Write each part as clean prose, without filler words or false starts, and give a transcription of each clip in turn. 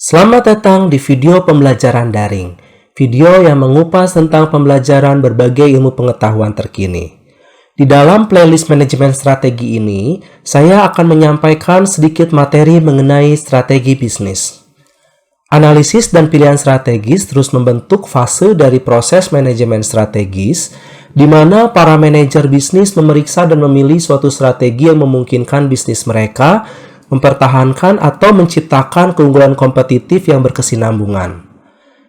Selamat datang di video pembelajaran daring, video yang mengupas tentang pembelajaran berbagai ilmu pengetahuan terkini. Di dalam playlist manajemen strategi ini, saya akan menyampaikan sedikit materi mengenai strategi bisnis. Analisis dan pilihan strategis terus membentuk fase dari proses manajemen strategis, di mana para manajer bisnis memeriksa dan memilih suatu strategi yang memungkinkan bisnis mereka mempertahankan atau menciptakan keunggulan kompetitif yang berkesinambungan.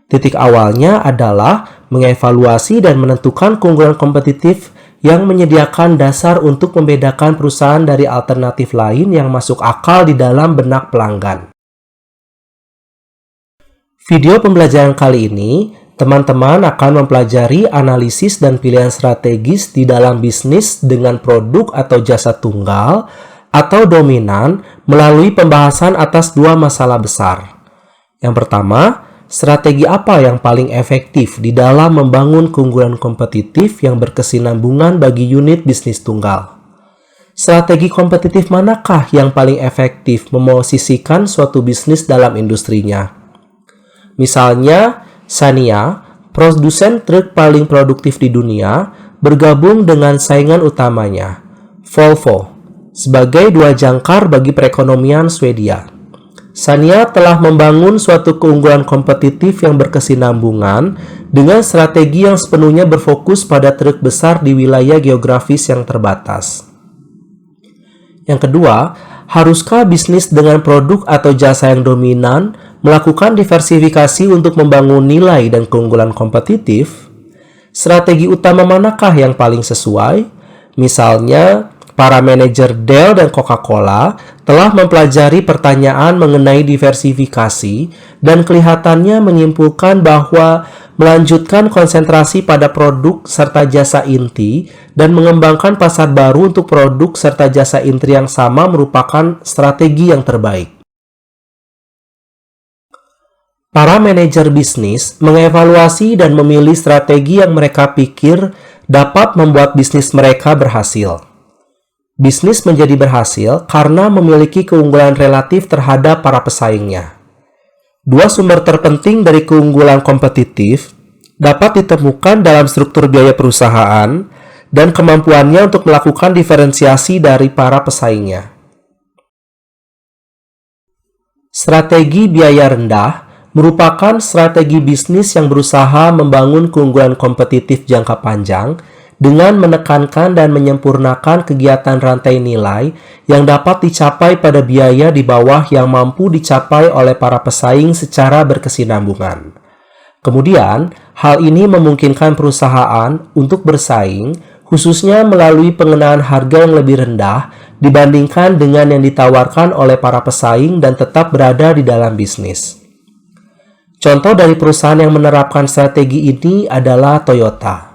Titik awalnya adalah mengevaluasi dan menentukan keunggulan kompetitif yang menyediakan dasar untuk membedakan perusahaan dari alternatif lain yang masuk akal di dalam benak pelanggan. Video pembelajaran kali ini, teman-teman akan mempelajari analisis dan pilihan strategis di dalam bisnis dengan produk atau jasa tunggal atau dominan melalui pembahasan atas dua masalah besar. Yang pertama, strategi apa yang paling efektif di dalam membangun keunggulan kompetitif yang berkesinambungan bagi unit bisnis tunggal? Strategi kompetitif manakah yang paling efektif memosisikan suatu bisnis dalam industrinya? Misalnya, Scania, produsen truk paling produktif di dunia, bergabung dengan saingan utamanya, Volvo, sebagai dua jangkar bagi perekonomian Swedia. Scania telah membangun suatu keunggulan kompetitif yang berkesinambungan dengan strategi yang sepenuhnya berfokus pada truk besar di wilayah geografis yang terbatas. Yang kedua, haruskah bisnis dengan produk atau jasa yang dominan melakukan diversifikasi untuk membangun nilai dan keunggulan kompetitif? Strategi utama manakah yang paling sesuai? Misalnya, para manajer Dell dan Coca-Cola telah mempelajari pertanyaan mengenai diversifikasi dan kelihatannya menyimpulkan bahwa melanjutkan konsentrasi pada produk serta jasa inti dan mengembangkan pasar baru untuk produk serta jasa inti yang sama merupakan strategi yang terbaik. Para manajer bisnis mengevaluasi dan memilih strategi yang mereka pikir dapat membuat bisnis mereka berhasil. Bisnis menjadi berhasil karena memiliki keunggulan relatif terhadap para pesaingnya. Dua sumber terpenting dari keunggulan kompetitif dapat ditemukan dalam struktur biaya perusahaan dan kemampuannya untuk melakukan diferensiasi dari para pesaingnya. Strategi biaya rendah merupakan strategi bisnis yang berusaha membangun keunggulan kompetitif jangka panjang dengan menekankan dan menyempurnakan kegiatan rantai nilai yang dapat dicapai pada biaya di bawah yang mampu dicapai oleh para pesaing secara berkesinambungan. Kemudian, hal ini memungkinkan perusahaan untuk bersaing, khususnya melalui pengenaan harga yang lebih rendah dibandingkan dengan yang ditawarkan oleh para pesaing dan tetap berada di dalam bisnis. Contoh dari perusahaan yang menerapkan strategi ini adalah Toyota.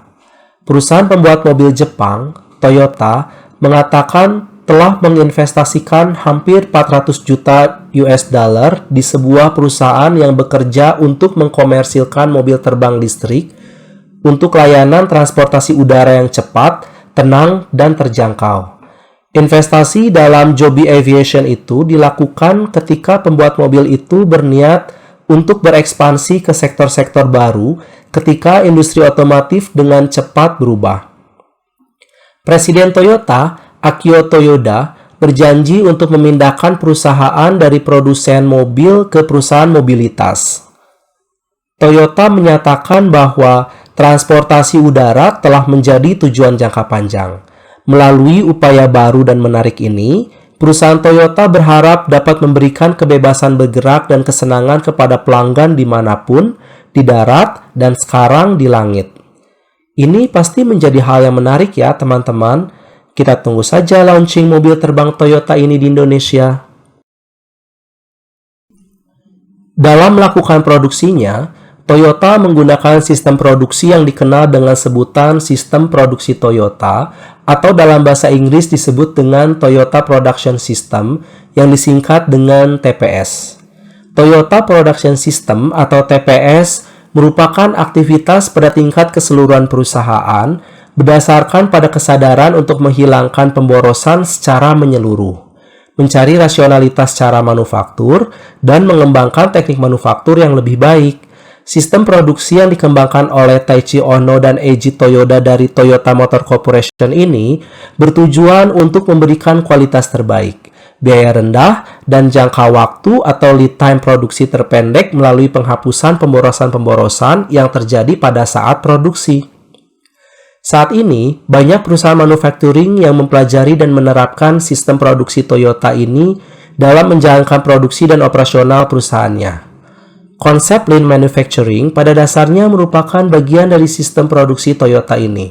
Perusahaan pembuat mobil Jepang, Toyota, mengatakan telah menginvestasikan hampir 400 juta US dollar di sebuah perusahaan yang bekerja untuk mengkomersilkan mobil terbang listrik untuk layanan transportasi udara yang cepat, tenang, dan terjangkau. Investasi dalam Joby Aviation itu dilakukan ketika pembuat mobil itu berniat untuk berekspansi ke sektor-sektor baru ketika industri otomotif dengan cepat berubah. Presiden Toyota, Akio Toyoda, berjanji untuk memindahkan perusahaan dari produsen mobil ke perusahaan mobilitas. Toyota menyatakan bahwa transportasi udara telah menjadi tujuan jangka panjang. Melalui upaya baru dan menarik ini, perusahaan Toyota berharap dapat memberikan kebebasan bergerak dan kesenangan kepada pelanggan dimanapun, di darat, dan sekarang di langit. Ini pasti menjadi hal yang menarik ya teman-teman. Kita tunggu saja launching mobil terbang Toyota ini di Indonesia. Dalam melakukan produksinya, Toyota menggunakan sistem produksi yang dikenal dengan sebutan Sistem Produksi Toyota, atau dalam bahasa Inggris disebut dengan Toyota Production System, yang disingkat dengan TPS. Toyota Production System atau TPS merupakan aktivitas pada tingkat keseluruhan perusahaan berdasarkan pada kesadaran untuk menghilangkan pemborosan secara menyeluruh. mencari rasionalitas cara manufaktur, dan mengembangkan teknik manufaktur yang lebih baik. Sistem produksi yang dikembangkan oleh Taiichi Ohno dan Eiji Toyoda dari Toyota Motor Corporation ini bertujuan untuk memberikan kualitas terbaik, biaya rendah, dan jangka waktu atau lead time produksi terpendek melalui penghapusan pemborosan-pemborosan yang terjadi pada saat produksi. Saat ini, banyak perusahaan manufacturing yang mempelajari dan menerapkan sistem produksi Toyota ini dalam menjalankan produksi dan operasional perusahaannya. Konsep Lean Manufacturing pada dasarnya merupakan bagian dari sistem produksi Toyota ini.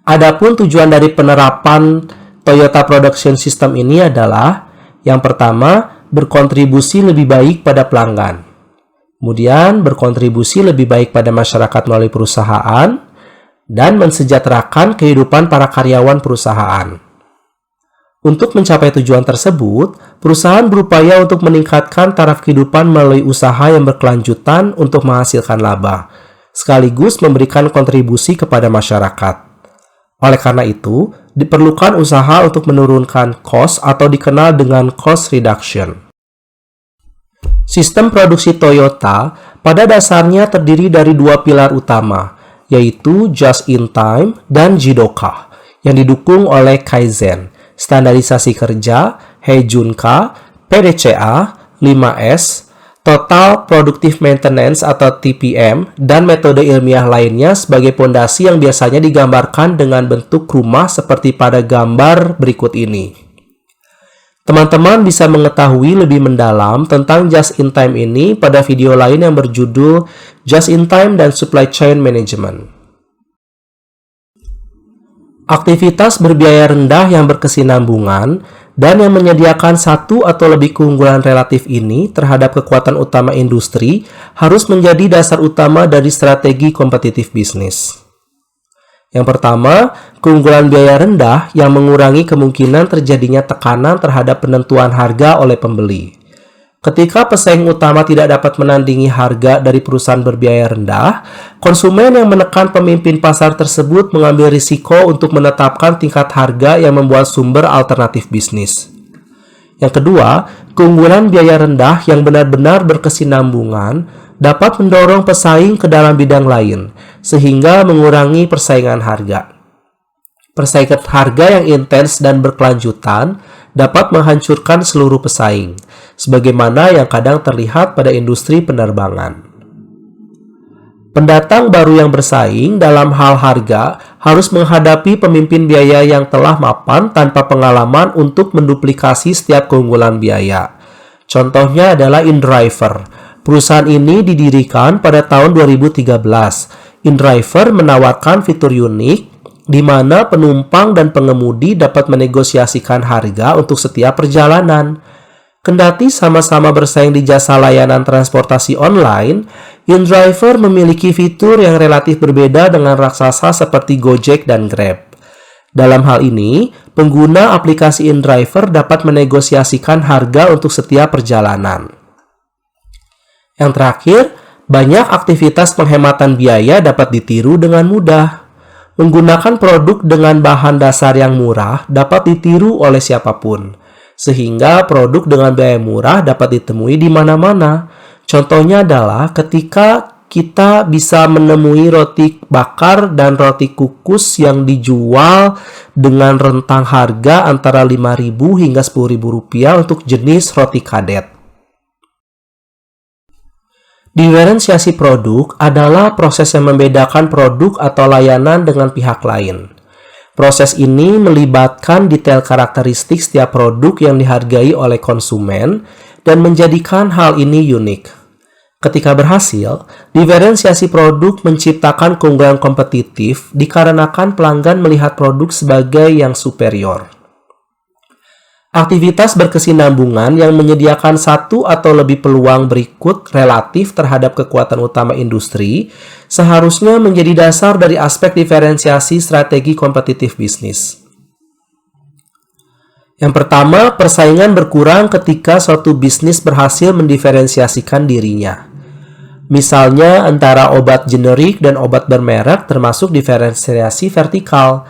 Adapun tujuan dari penerapan Toyota Production System ini adalah, yang pertama, berkontribusi lebih baik pada pelanggan. Kemudian, berkontribusi lebih baik pada masyarakat melalui perusahaan, dan mensejahterakan kehidupan para karyawan perusahaan. Untuk mencapai tujuan tersebut, perusahaan berupaya untuk meningkatkan taraf kehidupan melalui usaha yang berkelanjutan untuk menghasilkan laba, sekaligus memberikan kontribusi kepada masyarakat. Oleh karena itu, diperlukan usaha untuk menurunkan cost atau dikenal dengan cost reduction. Sistem produksi Toyota pada dasarnya terdiri dari dua pilar utama, yaitu Just-in-Time dan Jidoka, yang didukung oleh Kaizen, standarisasi kerja, Heijunka, PDCA, 5S, Total Productive Maintenance atau TPM, dan metode ilmiah lainnya sebagai pondasi yang biasanya digambarkan dengan bentuk rumah seperti pada gambar berikut ini. Teman-teman bisa mengetahui lebih mendalam tentang Just-in-Time ini pada video lain yang berjudul Just-in-Time dan Supply Chain Management. Aktivitas berbiaya rendah yang berkesinambungan dan yang menyediakan satu atau lebih keunggulan relatif ini terhadap kekuatan utama industri harus menjadi dasar utama dari strategi kompetitif bisnis. Yang pertama, keunggulan biaya rendah yang mengurangi kemungkinan terjadinya tekanan terhadap penentuan harga oleh pembeli. Ketika pesaing utama tidak dapat menandingi harga dari perusahaan berbiaya rendah, konsumen yang menekan pemimpin pasar tersebut mengambil risiko untuk menetapkan tingkat harga yang membuat sumber alternatif bisnis. Yang kedua, keunggulan biaya rendah yang benar-benar berkesinambungan dapat mendorong pesaing ke dalam bidang lain, sehingga mengurangi persaingan harga. Persaingan harga yang intens dan berkelanjutan dapat menghancurkan seluruh pesaing, sebagaimana yang kadang terlihat pada industri penerbangan. Pendatang baru yang bersaing dalam hal harga harus menghadapi pemimpin biaya yang telah mapan tanpa pengalaman untuk menduplikasi setiap keunggulan biaya. Contohnya adalah InDriver. Perusahaan ini didirikan pada tahun 2013. InDriver menawarkan fitur unik di mana penumpang dan pengemudi dapat menegosiasikan harga untuk setiap perjalanan. Kendati sama-sama bersaing di jasa layanan transportasi online, InDriver memiliki fitur yang relatif berbeda dengan raksasa seperti Gojek dan Grab. Dalam hal ini, pengguna aplikasi InDriver dapat menegosiasikan harga untuk setiap perjalanan. Yang terakhir, banyak aktivitas penghematan biaya dapat ditiru dengan mudah. Menggunakan produk dengan bahan dasar yang murah dapat ditiru oleh siapapun, sehingga produk dengan biaya murah dapat ditemui di mana-mana. Contohnya adalah ketika kita bisa menemui roti bakar dan roti kukus yang dijual dengan rentang harga antara Rp5.000 hingga Rp10.000 untuk jenis roti kadet. Diferensiasi produk adalah proses yang membedakan produk atau layanan dengan pihak lain. Proses ini melibatkan detail karakteristik setiap produk yang dihargai oleh konsumen dan menjadikan hal ini unik. Ketika berhasil, diferensiasi produk menciptakan keunggulan kompetitif dikarenakan pelanggan melihat produk sebagai yang superior. Aktivitas berkesinambungan yang menyediakan satu atau lebih peluang berikut relatif terhadap kekuatan utama industri seharusnya menjadi dasar dari aspek diferensiasi strategi kompetitif bisnis. Yang pertama, persaingan berkurang ketika suatu bisnis berhasil mendiferensiasikan dirinya. Misalnya antara obat generik dan obat bermerek termasuk diferensiasi vertikal.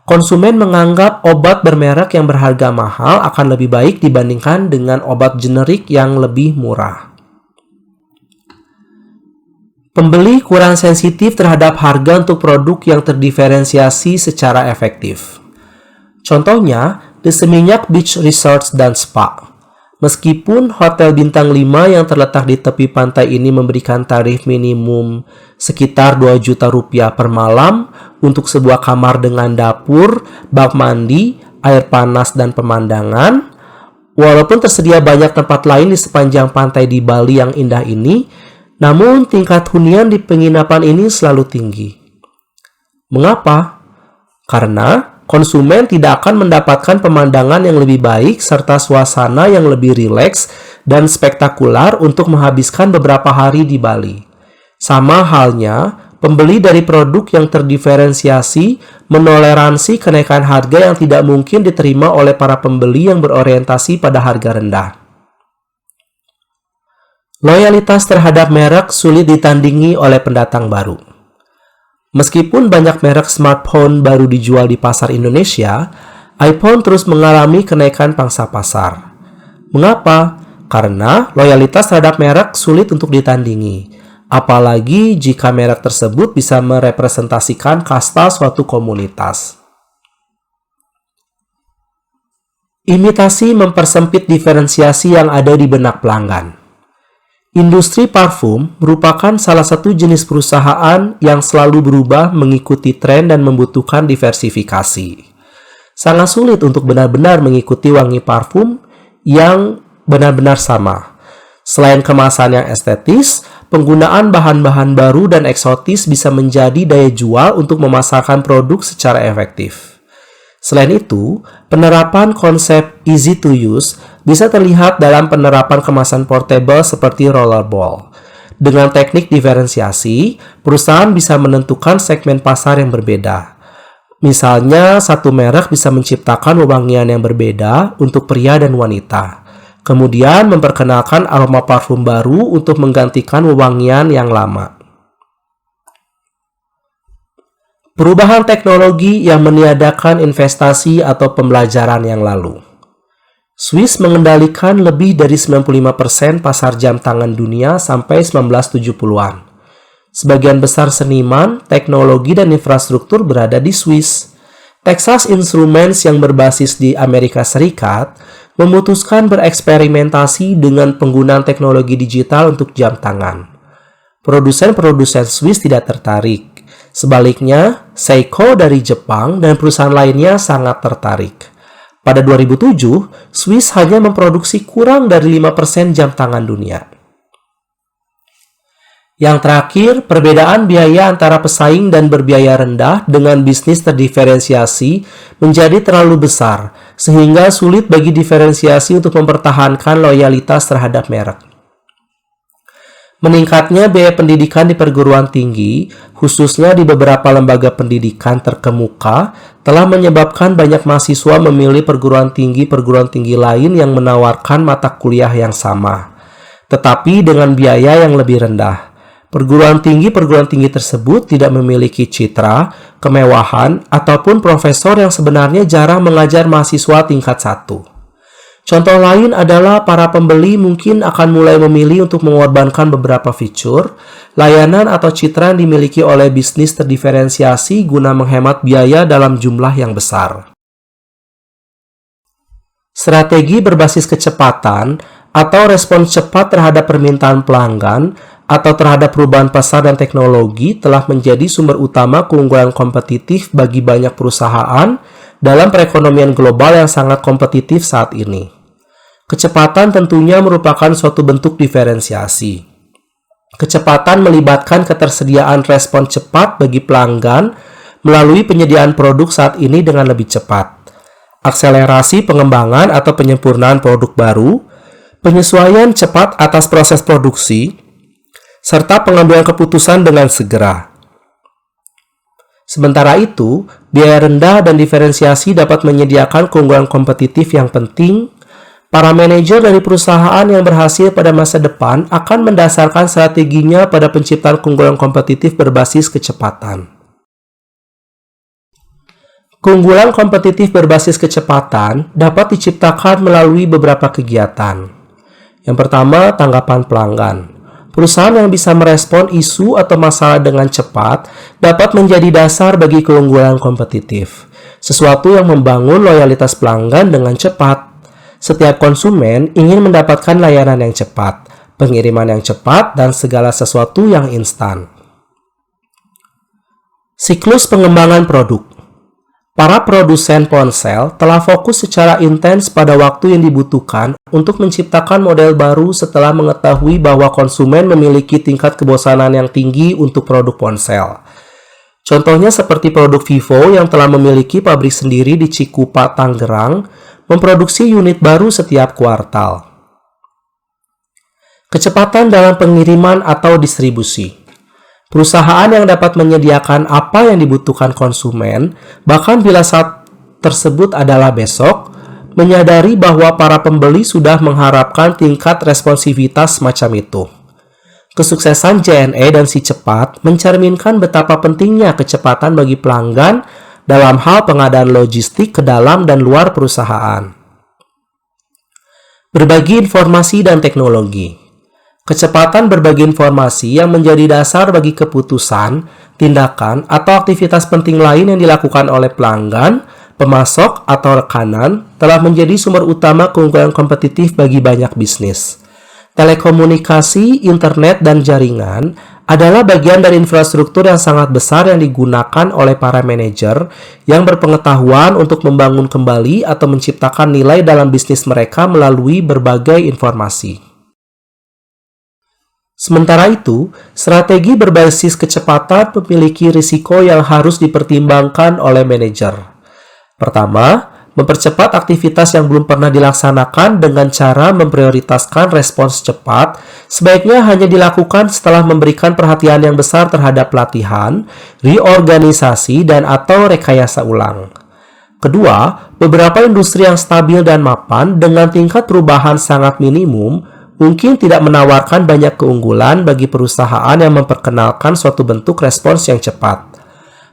Konsumen menganggap obat bermerek yang berharga mahal akan lebih baik dibandingkan dengan obat generik yang lebih murah. Pembeli kurang sensitif terhadap harga untuk produk yang terdiferensiasi secara efektif. Contohnya, The Seminyak Beach Resort dan Spa. Meskipun hotel bintang 5 yang terletak di tepi pantai ini memberikan tarif minimum sekitar 2 juta rupiah per malam untuk sebuah kamar dengan dapur, bak mandi, air panas, dan pemandangan, walaupun tersedia banyak tempat lain di sepanjang pantai di Bali yang indah ini, namun tingkat hunian di penginapan ini selalu tinggi. Mengapa? Karena konsumen tidak akan mendapatkan pemandangan yang lebih baik serta suasana yang lebih rileks dan spektakular untuk menghabiskan beberapa hari di Bali. Sama halnya, pembeli dari produk yang terdiferensiasi menoleransi kenaikan harga yang tidak mungkin diterima oleh para pembeli yang berorientasi pada harga rendah. Loyalitas terhadap merek sulit ditandingi oleh pendatang baru. Meskipun banyak merek smartphone baru dijual di pasar Indonesia, iPhone terus mengalami kenaikan pangsa pasar. Mengapa? Karena loyalitas terhadap merek sulit untuk ditandingi, apalagi jika merek tersebut bisa merepresentasikan kasta suatu komunitas. Imitasi mempersempit diferensiasi yang ada di benak pelanggan. Industri parfum merupakan salah satu jenis perusahaan yang selalu berubah mengikuti tren dan membutuhkan diversifikasi. Sangat sulit untuk benar-benar mengikuti wangi parfum yang benar-benar sama. Selain kemasan yang estetis, penggunaan bahan-bahan baru dan eksotis bisa menjadi daya jual untuk memasarkan produk secara efektif. Selain itu, penerapan konsep easy to use bisa terlihat dalam penerapan kemasan portable seperti rollerball. Dengan teknik diferensiasi, perusahaan bisa menentukan segmen pasar yang berbeda. Misalnya, satu merek bisa menciptakan wewangian yang berbeda untuk pria dan wanita. Kemudian memperkenalkan aroma parfum baru untuk menggantikan wewangian yang lama. Perubahan teknologi yang meniadakan investasi atau pembelajaran yang lalu. Swiss mengendalikan lebih dari 95% pasar jam tangan dunia sampai 1970-an. Sebagian besar seniman, teknologi, dan infrastruktur berada di Swiss. Texas Instruments yang berbasis di Amerika Serikat memutuskan bereksperimentasi dengan penggunaan teknologi digital untuk jam tangan. Produsen-produsen Swiss tidak tertarik. Sebaliknya, Seiko dari Jepang dan perusahaan lainnya sangat tertarik. Pada 2007, Swiss hanya memproduksi kurang dari 5% jam tangan dunia. Yang terakhir, perbedaan biaya antara pesaing dan berbiaya rendah dengan bisnis terdiferensiasi menjadi terlalu besar, sehingga sulit bagi diferensiasi untuk mempertahankan loyalitas terhadap merek. Meningkatnya biaya pendidikan di perguruan tinggi, khususnya di beberapa lembaga pendidikan terkemuka, telah menyebabkan banyak mahasiswa memilih perguruan tinggi lain yang menawarkan mata kuliah yang sama, tetapi dengan biaya yang lebih rendah. Perguruan tinggi tersebut tidak memiliki citra, kemewahan, ataupun profesor yang sebenarnya jarang mengajar mahasiswa tingkat 1. Contoh lain adalah para pembeli mungkin akan mulai memilih untuk mengorbankan beberapa fitur, layanan atau citra yang dimiliki oleh bisnis terdiferensiasi guna menghemat biaya dalam jumlah yang besar. Strategi berbasis kecepatan atau respons cepat terhadap permintaan pelanggan atau terhadap perubahan pasar dan teknologi telah menjadi sumber utama keunggulan kompetitif bagi banyak perusahaan dalam perekonomian global yang sangat kompetitif saat ini. Kecepatan tentunya merupakan suatu bentuk diferensiasi. Kecepatan melibatkan ketersediaan respon cepat bagi pelanggan melalui penyediaan produk saat ini dengan lebih cepat, akselerasi pengembangan atau penyempurnaan produk baru, penyesuaian cepat atas proses produksi, serta pengambilan keputusan dengan segera. Sementara itu, biaya rendah dan diferensiasi dapat menyediakan keunggulan kompetitif yang penting. Para manajer dari perusahaan yang berhasil pada masa depan akan mendasarkan strateginya pada penciptaan keunggulan kompetitif berbasis kecepatan. Keunggulan kompetitif berbasis kecepatan dapat diciptakan melalui beberapa kegiatan. Yang pertama, tanggapan pelanggan. Perusahaan yang bisa merespon isu atau masalah dengan cepat dapat menjadi dasar bagi keunggulan kompetitif. Sesuatu yang membangun loyalitas pelanggan dengan cepat. Setiap konsumen ingin mendapatkan layanan yang cepat, pengiriman yang cepat, dan segala sesuatu yang instan. Siklus pengembangan produk. Para produsen ponsel telah fokus secara intens pada waktu yang dibutuhkan untuk menciptakan model baru setelah mengetahui bahwa konsumen memiliki tingkat kebosanan yang tinggi untuk produk ponsel. Contohnya seperti produk Vivo yang telah memiliki pabrik sendiri di Cikupa, Tangerang, memproduksi unit baru setiap kuartal. Kecepatan dalam pengiriman atau distribusi. Perusahaan yang dapat menyediakan apa yang dibutuhkan konsumen, bahkan bila saat tersebut adalah besok, menyadari bahwa para pembeli sudah mengharapkan tingkat responsivitas semacam itu. Kesuksesan JNE dan Si Cepat mencerminkan betapa pentingnya kecepatan bagi pelanggan dalam hal pengadaan logistik ke dalam dan luar perusahaan. Berbagi informasi dan teknologi. Kecepatan berbagi informasi yang menjadi dasar bagi keputusan, tindakan, atau aktivitas penting lain yang dilakukan oleh pelanggan, pemasok, atau rekanan telah menjadi sumber utama keunggulan kompetitif bagi banyak bisnis. Telekomunikasi, internet, dan jaringan adalah bagian dari infrastruktur yang sangat besar yang digunakan oleh para manajer yang berpengetahuan untuk membangun kembali atau menciptakan nilai dalam bisnis mereka melalui berbagai informasi. Sementara itu, strategi berbasis kecepatan memiliki risiko yang harus dipertimbangkan oleh manajer. Pertama, mempercepat aktivitas yang belum pernah dilaksanakan dengan cara memprioritaskan respons cepat sebaiknya hanya dilakukan setelah memberikan perhatian yang besar terhadap pelatihan, reorganisasi, dan atau rekayasa ulang. Kedua, beberapa industri yang stabil dan mapan dengan tingkat perubahan sangat minimum mungkin tidak menawarkan banyak keunggulan bagi perusahaan yang memperkenalkan suatu bentuk respons yang cepat.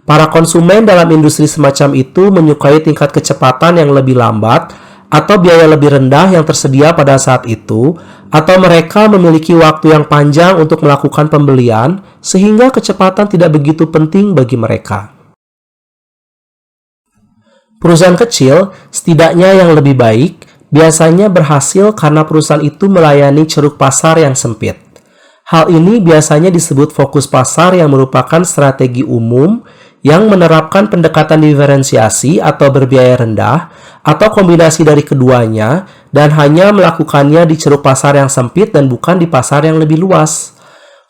Para konsumen dalam industri semacam itu menyukai tingkat kecepatan yang lebih lambat atau biaya lebih rendah yang tersedia pada saat itu, atau mereka memiliki waktu yang panjang untuk melakukan pembelian sehingga kecepatan tidak begitu penting bagi mereka. Perusahaan kecil, setidaknya yang lebih baik, biasanya berhasil karena perusahaan itu melayani ceruk pasar yang sempit. Hal ini biasanya disebut fokus pasar yang merupakan strategi umum yang menerapkan pendekatan diferensiasi atau berbiaya rendah atau kombinasi dari keduanya dan hanya melakukannya di ceruk pasar yang sempit dan bukan di pasar yang lebih luas.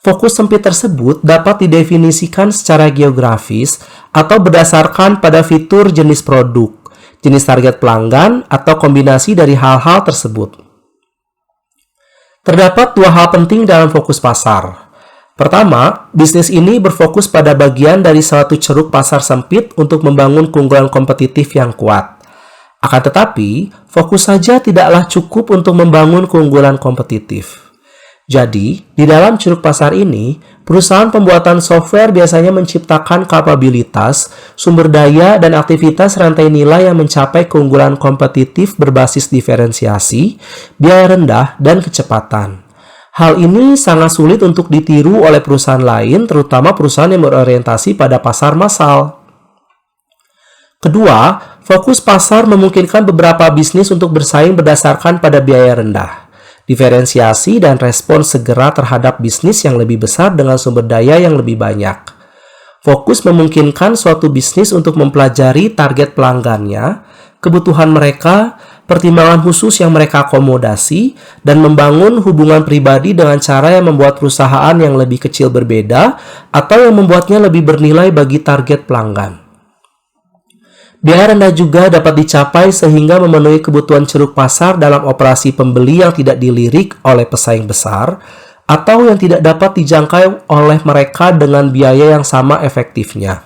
Fokus sempit tersebut dapat didefinisikan secara geografis atau berdasarkan pada fitur jenis produk, jenis target pelanggan, atau kombinasi dari hal-hal tersebut. Terdapat dua hal penting dalam fokus pasar. Pertama, bisnis ini berfokus pada bagian dari suatu ceruk pasar sempit untuk membangun keunggulan kompetitif yang kuat. Akan tetapi, fokus saja tidaklah cukup untuk membangun keunggulan kompetitif. Jadi, di dalam ceruk pasar ini, perusahaan pembuatan software biasanya menciptakan kapabilitas, sumber daya, dan aktivitas rantai nilai yang mencapai keunggulan kompetitif berbasis diferensiasi, biaya rendah, dan kecepatan. Hal ini sangat sulit untuk ditiru oleh perusahaan lain, terutama perusahaan yang berorientasi pada pasar massal. Kedua, fokus pasar memungkinkan beberapa bisnis untuk bersaing berdasarkan pada biaya rendah, diferensiasi, dan respons segera terhadap bisnis yang lebih besar dengan sumber daya yang lebih banyak. Fokus memungkinkan suatu bisnis untuk mempelajari target pelanggannya, kebutuhan mereka, pertimbangan khusus yang mereka akomodasi, dan membangun hubungan pribadi dengan cara yang membuat perusahaan yang lebih kecil berbeda atau yang membuatnya lebih bernilai bagi target pelanggan. Biaya rendah juga dapat dicapai sehingga memenuhi kebutuhan ceruk pasar dalam operasi pembeli yang tidak dilirik oleh pesaing besar atau yang tidak dapat dijangkau oleh mereka dengan biaya yang sama efektifnya.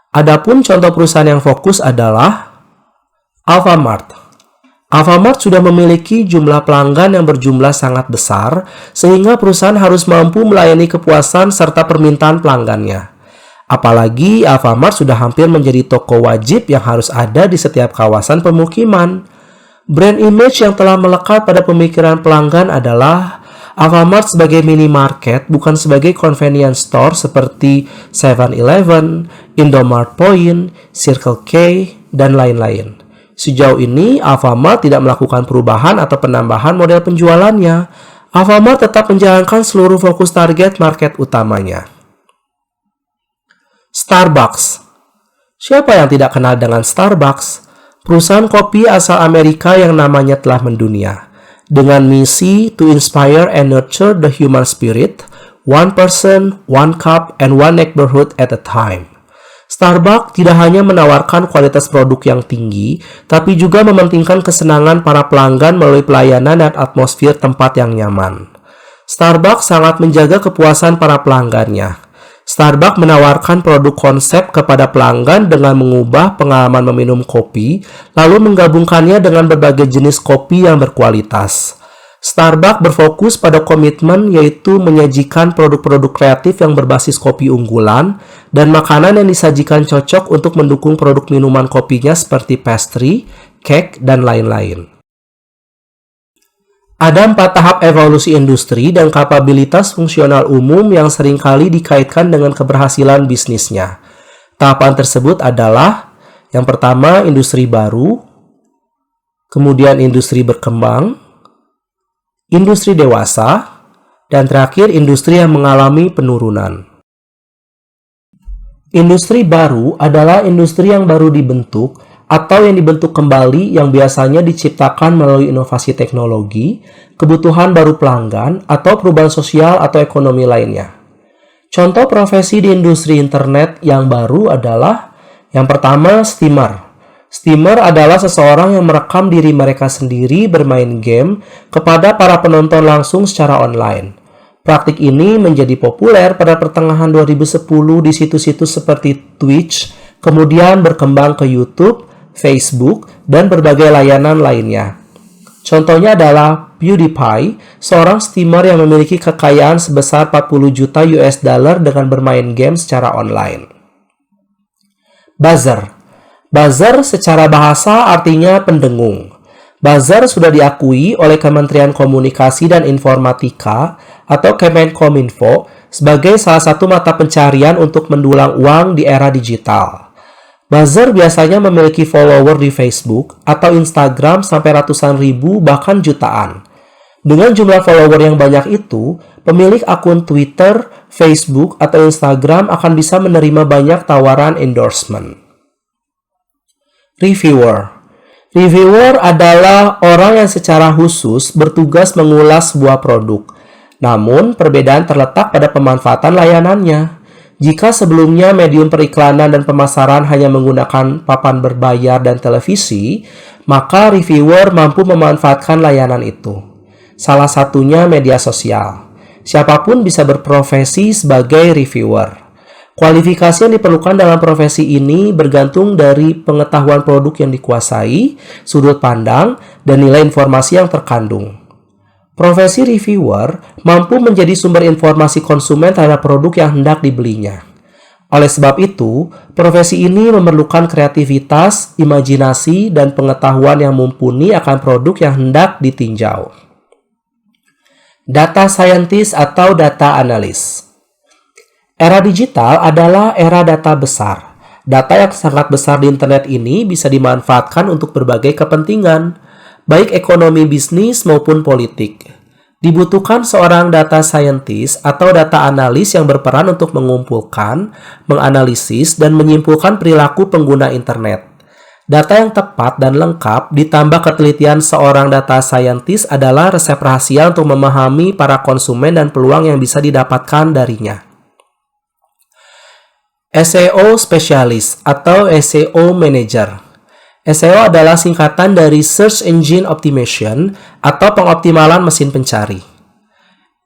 Adapun contoh perusahaan yang fokus adalah Alfamart. Alfamart sudah memiliki jumlah pelanggan yang berjumlah sangat besar sehingga perusahaan harus mampu melayani kepuasan serta permintaan pelanggannya. Apalagi Alfamart sudah hampir menjadi toko wajib yang harus ada di setiap kawasan pemukiman. Brand image yang telah melekat pada pemikiran pelanggan adalah Alfamart sebagai minimarket, bukan sebagai convenience store seperti 7-Eleven, Indomart Point, Circle K, dan lain-lain. Sejauh ini, Alfamart tidak melakukan perubahan atau penambahan model penjualannya. Alfamart tetap menjalankan seluruh fokus target market utamanya. Starbucks. Siapa yang tidak kenal dengan Starbucks? Perusahaan kopi asal Amerika yang namanya telah mendunia. Dengan misi to inspire and nurture the human spirit, one person, one cup, and one neighborhood at a time. Starbucks tidak hanya menawarkan kualitas produk yang tinggi, tapi juga mementingkan kesenangan para pelanggan melalui pelayanan dan atmosfer tempat yang nyaman. Starbucks sangat menjaga kepuasan para pelanggannya. Starbucks menawarkan produk konsep kepada pelanggan dengan mengubah pengalaman meminum kopi, lalu menggabungkannya dengan berbagai jenis kopi yang berkualitas. Starbucks berfokus pada komitmen yaitu menyajikan produk-produk kreatif yang berbasis kopi unggulan dan makanan yang disajikan cocok untuk mendukung produk minuman kopinya seperti pastry, cake, dan lain-lain. Ada 4 tahap evolusi industri dan kapabilitas fungsional umum yang seringkali dikaitkan dengan keberhasilan bisnisnya. Tahapan tersebut adalah yang pertama industri baru, kemudian industri berkembang, industri dewasa, dan terakhir industri yang mengalami penurunan. Industri baru adalah industri yang baru dibentuk atau yang dibentuk kembali yang biasanya diciptakan melalui inovasi teknologi, kebutuhan baru pelanggan, atau perubahan sosial atau ekonomi lainnya. Contoh profesi di industri internet yang baru adalah yang pertama steamer. Steamer adalah seseorang yang merekam diri mereka sendiri bermain game kepada para penonton langsung secara online. Praktik ini menjadi populer pada pertengahan 2010 di situs-situs seperti Twitch, kemudian berkembang ke YouTube, Facebook, dan berbagai layanan lainnya. Contohnya adalah PewDiePie, seorang streamer yang memiliki kekayaan sebesar 40 juta US dollar dengan bermain game secara online. Buzzer. Buzzer secara bahasa artinya pendengung. Buzzer sudah diakui oleh Kementerian Komunikasi dan Informatika atau Kemenkominfo sebagai salah satu mata pencarian untuk mendulang uang di era digital. Buzzer biasanya memiliki follower di Facebook atau Instagram sampai ratusan ribu bahkan jutaan. Dengan jumlah follower yang banyak itu, pemilik akun Twitter, Facebook, atau Instagram akan bisa menerima banyak tawaran endorsement. Reviewer. Reviewer adalah orang yang secara khusus bertugas mengulas sebuah produk. Namun, perbedaan terletak pada pemanfaatan layanannya. Jika sebelumnya medium periklanan dan pemasaran hanya menggunakan papan berbayar dan televisi, maka reviewer mampu memanfaatkan layanan itu. Salah satunya media sosial. Siapapun bisa berprofesi sebagai reviewer. Kualifikasi yang diperlukan dalam profesi ini bergantung dari pengetahuan produk yang dikuasai, sudut pandang, dan nilai informasi yang terkandung. Profesi reviewer mampu menjadi sumber informasi konsumen terhadap produk yang hendak dibelinya. Oleh sebab itu, profesi ini memerlukan kreativitas, imajinasi, dan pengetahuan yang mumpuni akan produk yang hendak ditinjau. Data scientist atau data analis. Era digital adalah era data besar. Data yang sangat besar di internet ini bisa dimanfaatkan untuk berbagai kepentingan, baik ekonomi bisnis maupun politik. Dibutuhkan seorang data scientist atau data analis yang berperan untuk mengumpulkan, menganalisis, dan menyimpulkan perilaku pengguna internet. Data yang tepat dan lengkap ditambah ketelitian seorang data scientist adalah resep rahasia untuk memahami para konsumen dan peluang yang bisa didapatkan darinya. SEO Specialist atau SEO Manager. SEO adalah singkatan dari Search Engine Optimization atau pengoptimalan mesin pencari.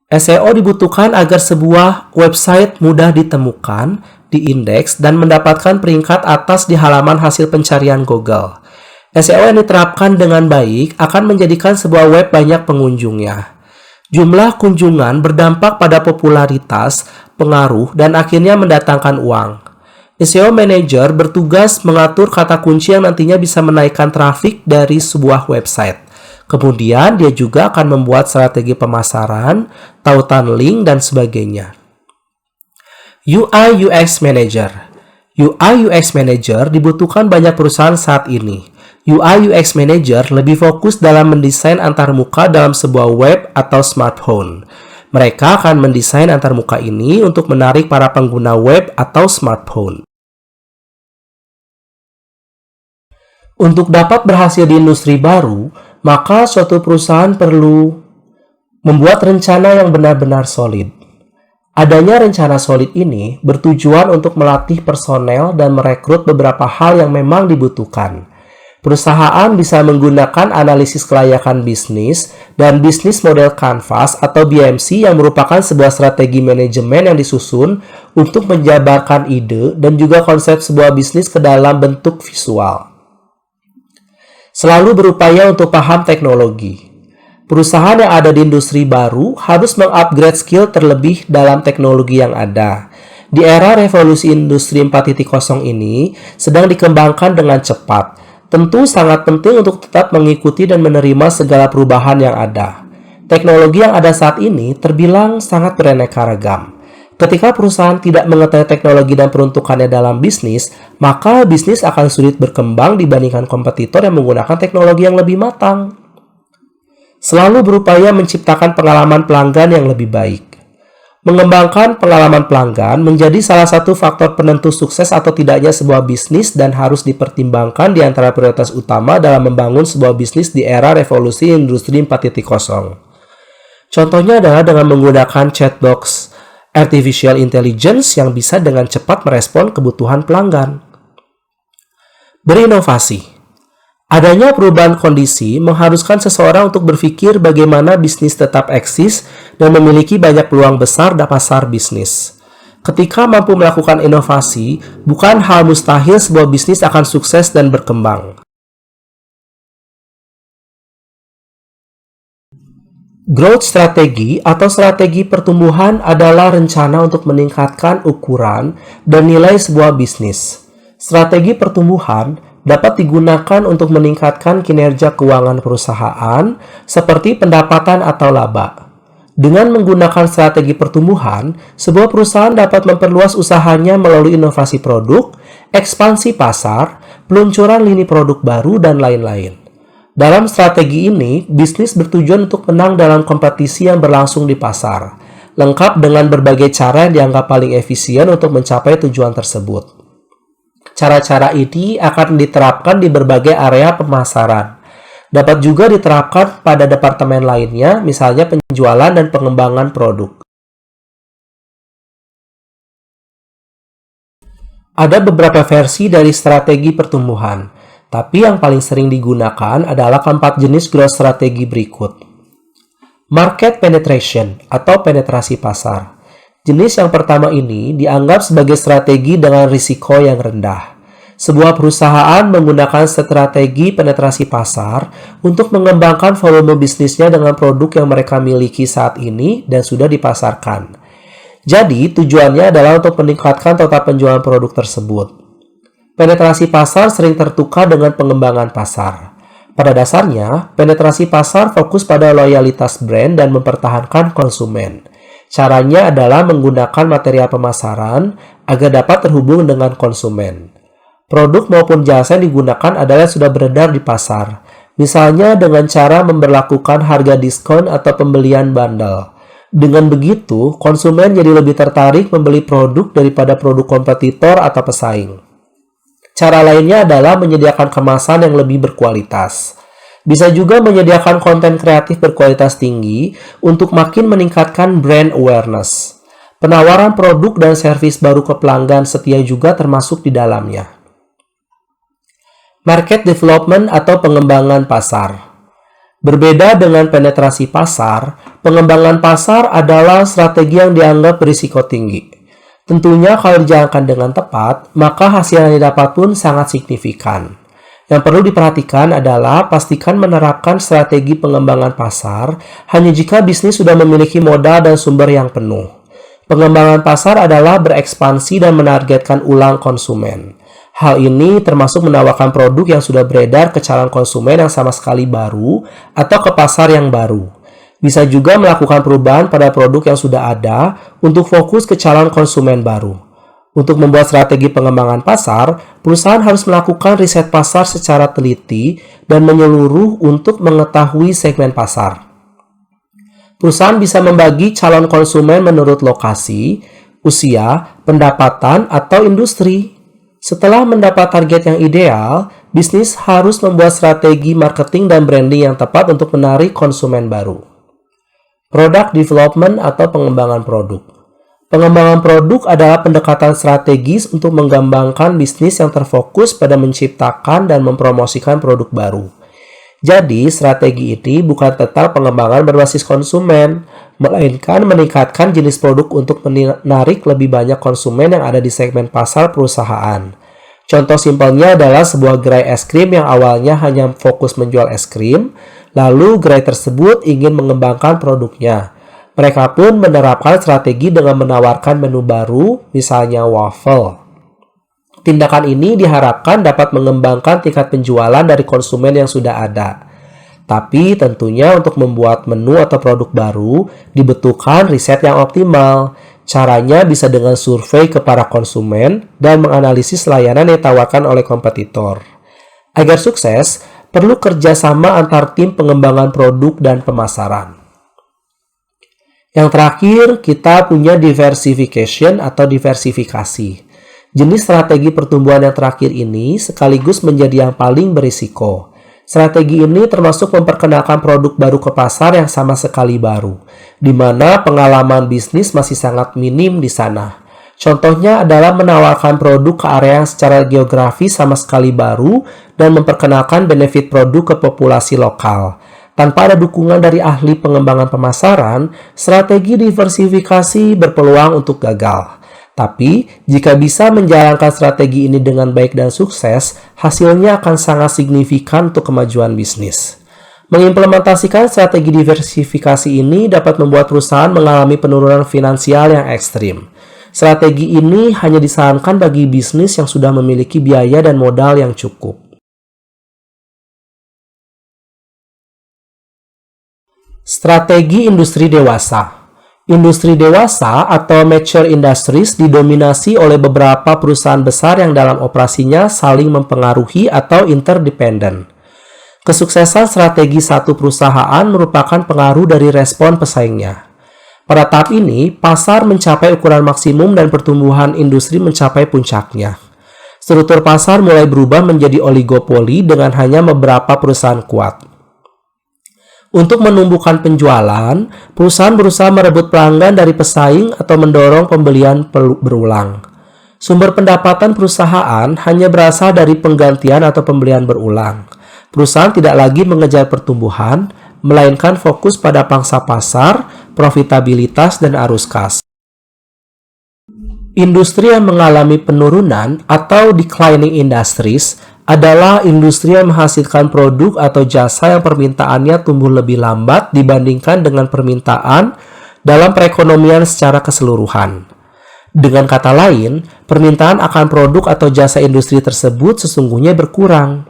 SEO dibutuhkan agar sebuah website mudah ditemukan, diindeks, dan mendapatkan peringkat atas di halaman hasil pencarian Google. SEO yang diterapkan dengan baik akan menjadikan sebuah web banyak pengunjungnya. Jumlah kunjungan berdampak pada popularitas, pengaruh, dan akhirnya mendatangkan uang. SEO Manager bertugas mengatur kata kunci yang nantinya bisa menaikkan trafik dari sebuah website. Kemudian dia juga akan membuat strategi pemasaran, tautan link, dan sebagainya. UI UX Manager. UI UX Manager dibutuhkan banyak perusahaan saat ini. UI UX Manager lebih fokus dalam mendesain antarmuka dalam sebuah web atau smartphone. Mereka akan mendesain antarmuka ini untuk menarik para pengguna web atau smartphone. Untuk dapat berhasil di industri baru, maka suatu perusahaan perlu membuat rencana yang benar-benar solid. Adanya rencana solid ini bertujuan untuk melatih personel dan merekrut beberapa hal yang memang dibutuhkan. Perusahaan bisa menggunakan analisis kelayakan bisnis dan bisnis model canvas atau BMC yang merupakan sebuah strategi manajemen yang disusun untuk menjabarkan ide dan juga konsep sebuah bisnis ke dalam bentuk visual. Selalu berupaya untuk paham teknologi. Perusahaan yang ada di industri baru harus mengupgrade skill terlebih dalam teknologi yang ada. Di era revolusi industri 4.0 ini sedang dikembangkan dengan cepat. Tentu sangat penting untuk tetap mengikuti dan menerima segala perubahan yang ada. Teknologi yang ada saat ini terbilang sangat beraneka ragam. Ketika perusahaan tidak mengetahui teknologi dan peruntukannya dalam bisnis, maka bisnis akan sulit berkembang dibandingkan kompetitor yang menggunakan teknologi yang lebih matang. Selalu berupaya menciptakan pengalaman pelanggan yang lebih baik. Mengembangkan pengalaman pelanggan menjadi salah satu faktor penentu sukses atau tidaknya sebuah bisnis dan harus dipertimbangkan di antara prioritas utama dalam membangun sebuah bisnis di era revolusi industri 4.0. Contohnya adalah dengan menggunakan chatbox artificial intelligence yang bisa dengan cepat merespon kebutuhan pelanggan. Berinovasi. Adanya perubahan kondisi mengharuskan seseorang untuk berpikir bagaimana bisnis tetap eksis dan memiliki banyak peluang besar di pasar bisnis. Ketika mampu melakukan inovasi, bukan hal mustahil sebuah bisnis akan sukses dan berkembang. Growth strategi atau strategi pertumbuhan adalah rencana untuk meningkatkan ukuran dan nilai sebuah bisnis. Strategi pertumbuhan dapat digunakan untuk meningkatkan kinerja keuangan perusahaan seperti pendapatan atau laba. Dengan menggunakan strategi pertumbuhan, sebuah perusahaan dapat memperluas usahanya melalui inovasi produk, ekspansi pasar, peluncuran lini produk baru, dan lain-lain. Dalam strategi ini, bisnis bertujuan untuk menang dalam kompetisi yang berlangsung di pasar, lengkap dengan berbagai cara yang dianggap paling efisien untuk mencapai tujuan tersebut. Cara-cara ini akan diterapkan di berbagai area pemasaran. Dapat juga diterapkan pada departemen lainnya, misalnya penjualan dan pengembangan produk. Ada beberapa versi dari strategi pertumbuhan. Tapi yang paling sering digunakan adalah keempat jenis growth strategi berikut. Market penetration atau penetrasi pasar. Jenis yang pertama ini dianggap sebagai strategi dengan risiko yang rendah. Sebuah perusahaan menggunakan strategi penetrasi pasar untuk mengembangkan volume bisnisnya dengan produk yang mereka miliki saat ini dan sudah dipasarkan. Jadi, tujuannya adalah untuk meningkatkan total penjualan produk tersebut. Penetrasi pasar sering tertukar dengan pengembangan pasar. Pada dasarnya, penetrasi pasar fokus pada loyalitas brand dan mempertahankan konsumen. Caranya adalah menggunakan material pemasaran agar dapat terhubung dengan konsumen. Produk maupun jasa yang digunakan adalah sudah beredar di pasar. Misalnya dengan cara memberlakukan harga diskon atau pembelian bundle. Dengan begitu, konsumen jadi lebih tertarik membeli produk daripada produk kompetitor atau pesaing. Cara lainnya adalah menyediakan kemasan yang lebih berkualitas. Bisa juga menyediakan konten kreatif berkualitas tinggi untuk makin meningkatkan brand awareness. Penawaran produk dan servis baru ke pelanggan setia juga termasuk di dalamnya. Market development atau pengembangan pasar. Berbeda dengan penetrasi pasar, pengembangan pasar adalah strategi yang dianggap berisiko tinggi. Tentunya kalau dijalankan dengan tepat, maka hasil yang didapat pun sangat signifikan. Yang perlu diperhatikan adalah pastikan menerapkan strategi pengembangan pasar hanya jika bisnis sudah memiliki modal dan sumber yang penuh. Pengembangan pasar adalah berekspansi dan menargetkan ulang konsumen. Hal ini termasuk menawarkan produk yang sudah beredar ke calon konsumen yang sama sekali baru atau ke pasar yang baru. Bisa juga melakukan perubahan pada produk yang sudah ada untuk fokus ke calon konsumen baru. Untuk membuat strategi pengembangan pasar, perusahaan harus melakukan riset pasar secara teliti dan menyeluruh untuk mengetahui segmen pasar. Perusahaan bisa membagi calon konsumen menurut lokasi, usia, pendapatan, atau industri. Setelah mendapat target yang ideal, bisnis harus membuat strategi marketing dan branding yang tepat untuk menarik konsumen baru. Product development atau pengembangan produk. Pengembangan produk adalah pendekatan strategis untuk mengembangkan bisnis yang terfokus pada menciptakan dan mempromosikan produk baru. Jadi, strategi ini bukan tentang pengembangan berbasis konsumen, melainkan meningkatkan jenis produk untuk menarik lebih banyak konsumen yang ada di segmen pasar perusahaan. Contoh simpelnya adalah sebuah gerai es krim yang awalnya hanya fokus menjual es krim, lalu gerai tersebut ingin mengembangkan produknya. Mereka pun menerapkan strategi dengan menawarkan menu baru, misalnya waffle. Tindakan ini diharapkan dapat mengembangkan tingkat penjualan dari konsumen yang sudah ada. Tapi tentunya untuk membuat menu atau produk baru dibutuhkan riset yang optimal. Caranya bisa dengan survei ke para konsumen dan menganalisis layanan yang ditawarkan oleh kompetitor. Agar sukses, perlu kerjasama antar tim pengembangan produk dan pemasaran. Yang terakhir, kita punya diversification atau diversifikasi. Jenis strategi pertumbuhan yang terakhir ini sekaligus menjadi yang paling berisiko. Strategi ini termasuk memperkenalkan produk baru ke pasar yang sama sekali baru, di mana pengalaman bisnis masih sangat minim di sana. Contohnya adalah menawarkan produk ke area yang secara geografis sama sekali baru dan memperkenalkan benefit produk ke populasi lokal. Tanpa ada dukungan dari ahli pengembangan pemasaran, strategi diversifikasi berpeluang untuk gagal. Tapi, jika bisa menjalankan strategi ini dengan baik dan sukses, hasilnya akan sangat signifikan untuk kemajuan bisnis. Mengimplementasikan strategi diversifikasi ini dapat membuat perusahaan mengalami penurunan finansial yang ekstrim. Strategi ini hanya disarankan bagi bisnis yang sudah memiliki biaya dan modal yang cukup. Strategi industri dewasa. Industri dewasa atau mature industries didominasi oleh beberapa perusahaan besar yang dalam operasinya saling mempengaruhi atau interdependen. Kesuksesan strategi satu perusahaan merupakan pengaruh dari respon pesaingnya. Pada tahap ini, pasar mencapai ukuran maksimum dan pertumbuhan industri mencapai puncaknya. Struktur pasar mulai berubah menjadi oligopoli dengan hanya beberapa perusahaan kuat. Untuk menumbuhkan penjualan, perusahaan berusaha merebut pelanggan dari pesaing atau mendorong pembelian berulang. Sumber pendapatan perusahaan hanya berasal dari penggantian atau pembelian berulang. Perusahaan tidak lagi mengejar pertumbuhan, melainkan fokus pada pangsa pasar, profitabilitas, dan arus kas. Industri yang mengalami penurunan atau declining industries adalah industri yang menghasilkan produk atau jasa yang permintaannya tumbuh lebih lambat dibandingkan dengan permintaan dalam perekonomian secara keseluruhan. Dengan kata lain, permintaan akan produk atau jasa industri tersebut sesungguhnya berkurang.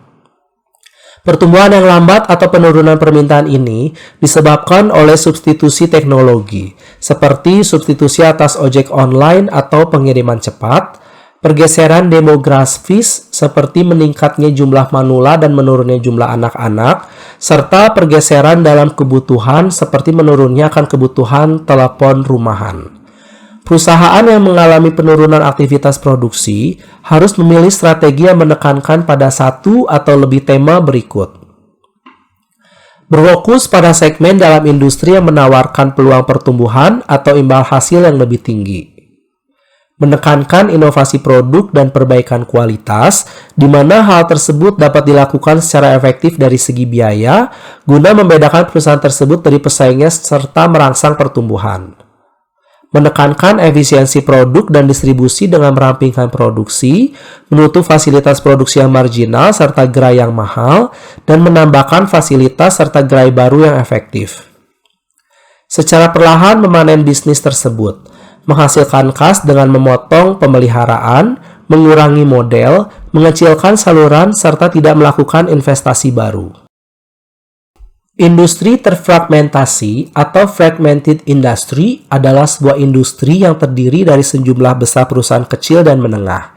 Pertumbuhan yang lambat atau penurunan permintaan ini disebabkan oleh substitusi teknologi, seperti substitusi atas ojek online atau pengiriman cepat, pergeseran demografis seperti meningkatnya jumlah manula dan menurunnya jumlah anak-anak, serta pergeseran dalam kebutuhan seperti menurunnya akan kebutuhan telepon rumahan. Perusahaan yang mengalami penurunan aktivitas produksi harus memilih strategi yang menekankan pada satu atau lebih tema berikut. Berfokus pada segmen dalam industri yang menawarkan peluang pertumbuhan atau imbal hasil yang lebih tinggi. Menekankan inovasi produk dan perbaikan kualitas, di mana hal tersebut dapat dilakukan secara efektif dari segi biaya, guna membedakan perusahaan tersebut dari pesaingnya serta merangsang pertumbuhan. Menekankan efisiensi produk dan distribusi dengan merampingkan produksi, menutup fasilitas produksi yang marginal serta gerai yang mahal, dan menambahkan fasilitas serta gerai baru yang efektif. Secara perlahan memanen bisnis tersebut. menghasilkan kas dengan memotong pemeliharaan, mengurangi model, mengecilkan saluran, serta tidak melakukan investasi baru. Industri terfragmentasi atau fragmented industry adalah sebuah industri yang terdiri dari sejumlah besar perusahaan kecil dan menengah.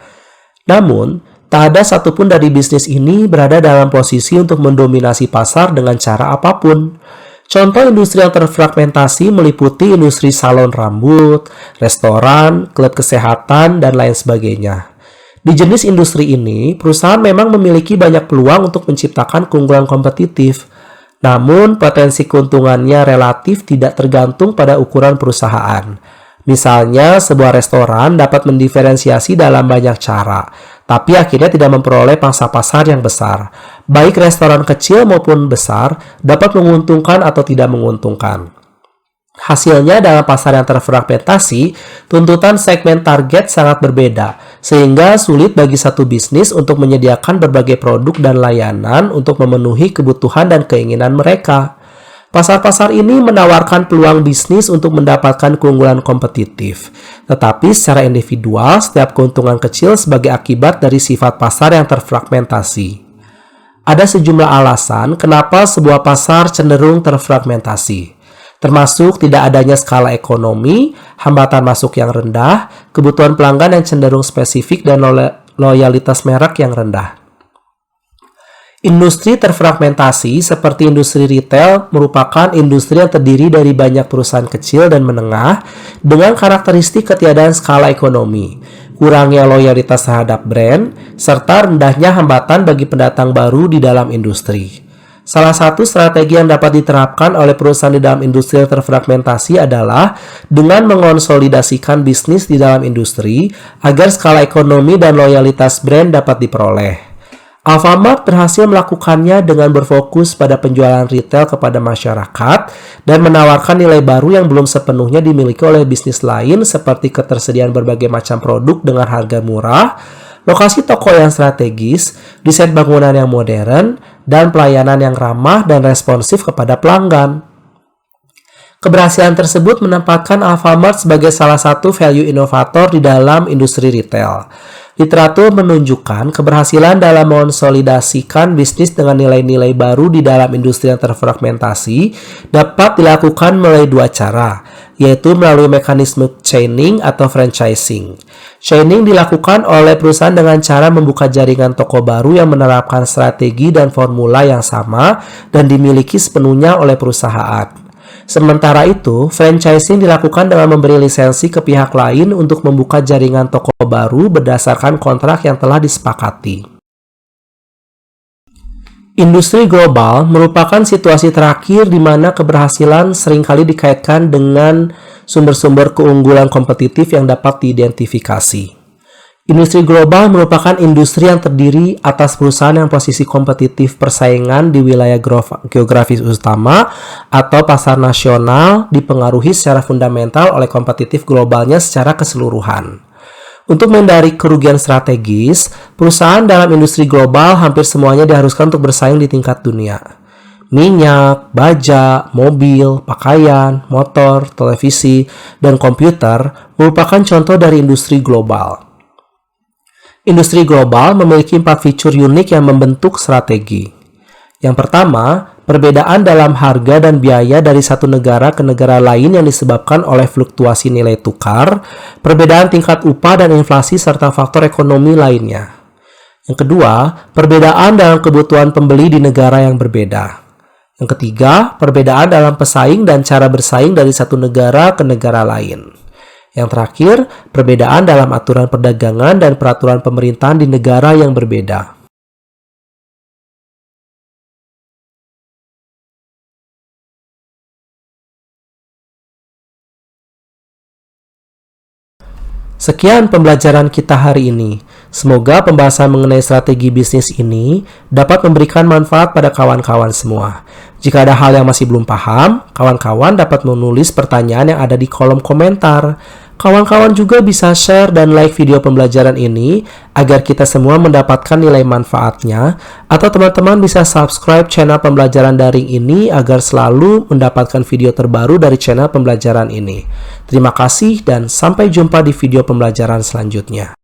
Namun, tak ada satupun dari bisnis ini berada dalam posisi untuk mendominasi pasar dengan cara apapun. Contoh industri yang terfragmentasi meliputi industri salon rambut, restoran, klub kesehatan, dan lain sebagainya. Di jenis industri ini, perusahaan memang memiliki banyak peluang untuk menciptakan keunggulan kompetitif. Namun, potensi keuntungannya relatif tidak tergantung pada ukuran perusahaan. Misalnya, sebuah restoran dapat mendiferensiasi dalam banyak cara, tapi akhirnya tidak memperoleh pangsa pasar yang besar. Baik restoran kecil maupun besar dapat menguntungkan atau tidak menguntungkan. Hasilnya dalam pasar yang terfragmentasi, tuntutan segmen target sangat berbeda, sehingga sulit bagi satu bisnis untuk menyediakan berbagai produk dan layanan untuk memenuhi kebutuhan dan keinginan mereka. Pasar-pasar ini menawarkan peluang bisnis untuk mendapatkan keunggulan kompetitif, tetapi secara individual, setiap keuntungan kecil sebagai akibat dari sifat pasar yang terfragmentasi. Ada sejumlah alasan kenapa sebuah pasar cenderung terfragmentasi, termasuk tidak adanya skala ekonomi, hambatan masuk yang rendah, kebutuhan pelanggan yang cenderung spesifik, dan loyalitas merek yang rendah. Industri terfragmentasi seperti industri retail merupakan industri yang terdiri dari banyak perusahaan kecil dan menengah dengan karakteristik ketiadaan skala ekonomi, kurangnya loyalitas terhadap brand, serta rendahnya hambatan bagi pendatang baru di dalam industri. Salah satu strategi yang dapat diterapkan oleh perusahaan di dalam industri yang terfragmentasi adalah dengan mengonsolidasikan bisnis di dalam industri agar skala ekonomi dan loyalitas brand dapat diperoleh. Alfamart berhasil melakukannya dengan berfokus pada penjualan retail kepada masyarakat dan menawarkan nilai baru yang belum sepenuhnya dimiliki oleh bisnis lain seperti ketersediaan berbagai macam produk dengan harga murah, lokasi toko yang strategis, desain bangunan yang modern, dan pelayanan yang ramah dan responsif kepada pelanggan. Keberhasilan tersebut menempatkan Alfamart sebagai salah satu value inovator di dalam industri retail. Literatur menunjukkan keberhasilan dalam mengonsolidasikan bisnis dengan nilai-nilai baru di dalam industri yang terfragmentasi dapat dilakukan melalui dua cara, yaitu melalui mekanisme chaining atau franchising. Chaining dilakukan oleh perusahaan dengan cara membuka jaringan toko baru yang menerapkan strategi dan formula yang sama dan dimiliki sepenuhnya oleh perusahaan. Sementara itu, franchising dilakukan dengan memberi lisensi ke pihak lain untuk membuka jaringan toko baru berdasarkan kontrak yang telah disepakati. Industri global merupakan situasi terakhir di mana keberhasilan seringkali dikaitkan dengan sumber-sumber keunggulan kompetitif yang dapat diidentifikasi. Industri global merupakan industri yang terdiri atas perusahaan yang posisi kompetitif persaingan di wilayah geografis utama atau pasar nasional dipengaruhi secara fundamental oleh kompetitif globalnya secara keseluruhan. Untuk menghindari kerugian strategis, perusahaan dalam industri global hampir semuanya diharuskan untuk bersaing di tingkat dunia. Minyak, baja, mobil, pakaian, motor, televisi, dan komputer merupakan contoh dari industri global. Industri global memiliki 4 fitur unik yang membentuk strategi. Yang pertama, perbedaan dalam harga dan biaya dari satu negara ke negara lain yang disebabkan oleh fluktuasi nilai tukar, perbedaan tingkat upah dan inflasi serta faktor ekonomi lainnya. Yang kedua, perbedaan dalam kebutuhan pembeli di negara yang berbeda. Yang ketiga, perbedaan dalam pesaing dan cara bersaing dari satu negara ke negara lain. Yang terakhir, perbedaan dalam aturan perdagangan dan peraturan pemerintahan di negara yang berbeda. Sekian pembelajaran kita hari ini. Semoga pembahasan mengenai strategi bisnis ini dapat memberikan manfaat pada kawan-kawan semua. Jika ada hal yang masih belum paham, kawan-kawan dapat menulis pertanyaan yang ada di kolom komentar. Kawan-kawan juga bisa share dan like video pembelajaran ini agar kita semua mendapatkan nilai manfaatnya, atau teman-teman bisa subscribe channel pembelajaran daring ini agar selalu mendapatkan video terbaru dari channel pembelajaran ini. Terima kasih dan sampai jumpa di video pembelajaran selanjutnya.